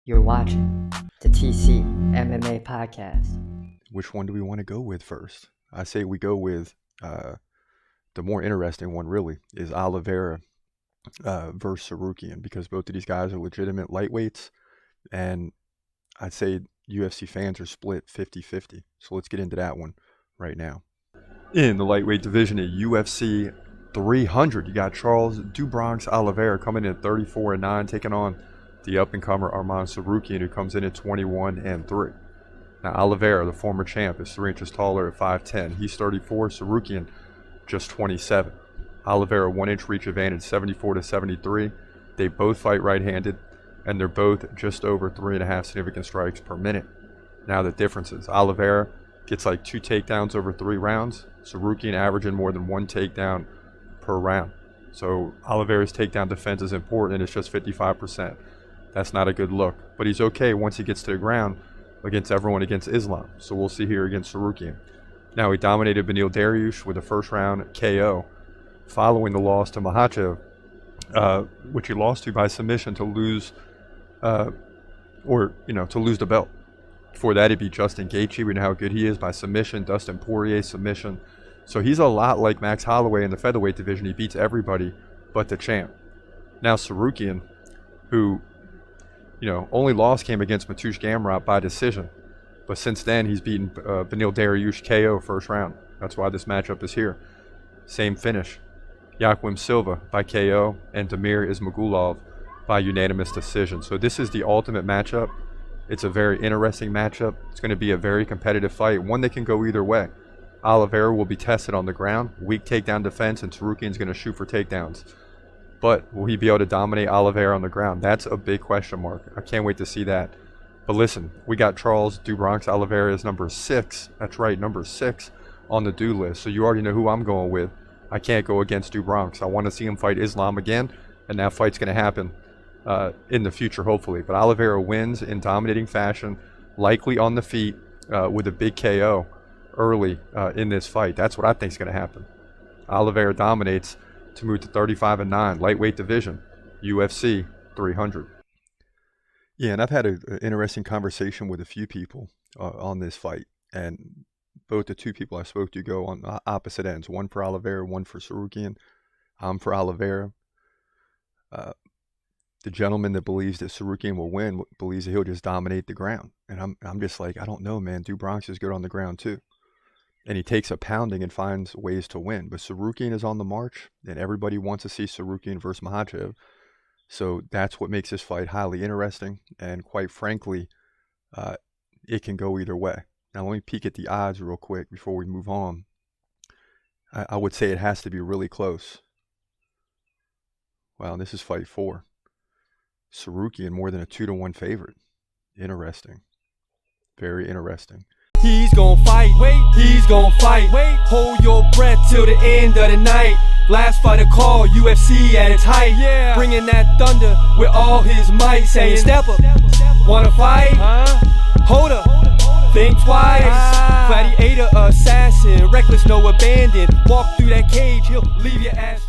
You're watching the TC MMA podcast. Which one do we want to go with first? I say we go with the more interesting one, really, is Oliveira versus Tsarukyan, because both of these guys are legitimate lightweights, and I'd say UFC fans are split 50-50. So let's get into that one right now. In the lightweight division at UFC 300, you got Charles Oliveira coming in at 34-9, taking on the up-and-comer Arman Tsarukyan, who comes in at 21-3. Now, Oliveira, the former champ, is 3 inches taller at 5'10". He's 34. Tsarukyan, just 27. Oliveira, 1-inch reach advantage, 74-73. They both fight right-handed, and they're both just over 3.5 significant strikes per minute. Now, the differences. Oliveira gets like 2 takedowns over 3 rounds. Tsarukyan averaging more than 1 takedown per round. So Oliveira's takedown defense is important, and it's just 55%. That's not a good look. But he's okay once he gets to the ground against everyone against Islam. So we'll see here against Tsarukyan. Now, he dominated Beneil Dariush with a first-round KO following the loss to Makhachev, which he lost to by submission to lose to lose the belt. Before that, he beat Justin Gaethje. We know how good he is by submission. Dustin Poirier submission. So he's a lot like Max Holloway in the featherweight division. He beats everybody but the champ. Now, Tsarukyan, who only loss came against Mateusz Gamrot by decision. But since then, he's beaten Beneil Dariush KO first round. That's why this matchup is here. Same finish. Joaquim Silva by KO and Damir Ismagulov by unanimous decision. So this is the ultimate matchup. It's a very interesting matchup. It's going to be a very competitive fight, one that can go either way. Oliveira will be tested on the ground, weak takedown defense, and Tsarukyan's going to shoot for takedowns. But will he be able to dominate Oliveira on the ground? That's a big question mark. I can't wait to see that. But listen, we got Charles Oliveira as number 6. That's right, number 6 on the do list. So you already know who I'm going with. I can't go against Bronx. I want to see him fight Islam again, and that fight's going to happen in the future, hopefully. But Oliveira wins in dominating fashion, likely on the feet with a big KO early in this fight. That's what I think is going to happen. Oliveira dominates to move to 35-9, lightweight division, UFC 300. Yeah, and I've had an interesting conversation with a few people on this fight, and both the two people I spoke to go on opposite ends. One for Oliveira, one for Tsarukyan. I'm for Oliveira. The gentleman that believes that Tsarukyan will win believes that he'll just dominate the ground, and I'm just like, I don't know, man. Bronx is good on the ground too. And he takes a pounding and finds ways to win. But Tsarukyan is on the march, and everybody wants to see Tsarukyan versus Makhachev. So that's what makes this fight highly interesting. And quite frankly, it can go either way. Now, let me peek at the odds real quick before we move on. I would say it has to be really close. Wow, this is fight 4. Tsarukyan more than a 2-1 favorite. Interesting. Very interesting. He's gon' fight, wait, he's gon' fight, wait. Hold your breath till the end of the night. Last fighter call, UFC at its height, yeah. Bringing that thunder with all his might, saying step up, wanna fight, hold up, think twice. Gladiator, assassin, reckless, no abandon. Walk through that cage, he'll leave your ass